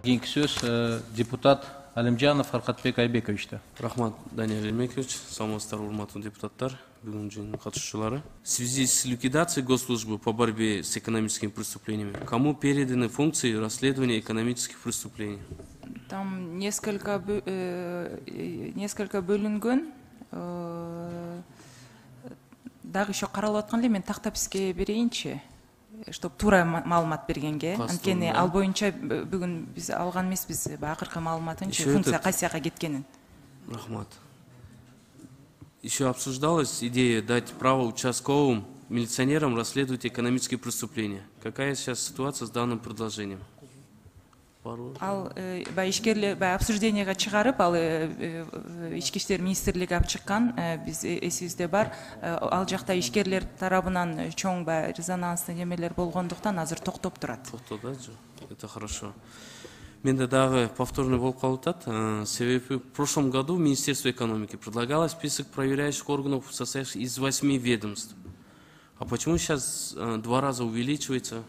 кийинки сөз депутат Алимжанов Аркадбек Айбековичте. Рахмат, Даниил Эльмекович, саламатсыздар, урматтуу депутаттар, бүгүн жыйындын катышуучулары. В связи с ликвидацией госслужбы по борьбе с экономическими преступлениями, кому переданы функции расследования экономических преступлений? Там несколько бөлүнгөн. Дагы еще каралып аткан эле, мен тактап сизге берейинчи, чтобы туура маалымат бергенге. Анткени ал боюнча бүгүн биз алган эмеспиз акыркы маалыматынчы функция кайсы жака кеткенин. Рахмат. Еще обсуждалась идея дать право участковым милиционерам расследовать экономические преступления. Какая сейчас ситуация с данным предложением? Ал ишкерлер обсужденияга чыгарып, ал ички иштер министрлиги алып чыккан, биз эсибизде бар. Ал жакта ишкерлер тарабынан чоң резонанстуу немелер болгондуктан азыр токтоп турат. Токтоп, это хорошо. Менде дагы повторный болуп калып атат. Себеби в прошлом году Министерство экономики предлагало список проверяющих органов, состоящих из 8 ведомств. А почему сейчас 2 раза увеличивается,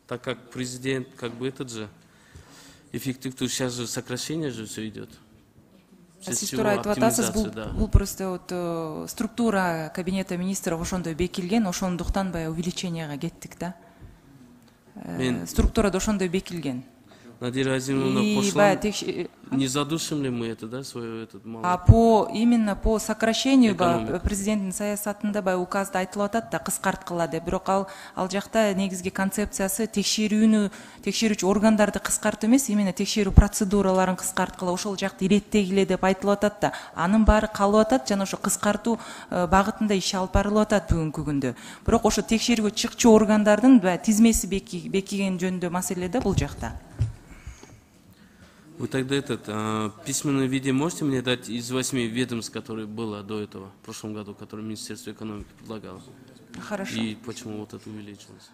так как президент этот же эффективно, сейчас же сокращение же все идет. Бул просто структура кабинета министров ошондой бекилген, ошондуктан увеличенияга кеттик да. Структурада ошондой бекилген. Надира Азимовна, не задушим ли мы это, да, свое именно по сокращению президенттин саясатында указда айтылып атат да, кыскарткыла деп. Бирок ал жакта негизги концепциясы текшерүүчү органдарды кыскартуу эмес, именно текшерүү процедураларын кыскарткыла, ошол жакты иреттегиле деп айтылып атат да. Анын баары калып атат жана ошо кыскартуу багытында иш алып барылып атат бүгүнкү күндө. Бирок ошо текшерүүгө чыкчу органдардын тизмеси бекиген жөнүндө маселе да бул жакта. Вы тогда в письменном виде можете мне дать из 8 ведомств, которые было до этого, в прошлом году, которые Министерство экономики предлагало? Хорошо. И почему вот это увеличилось?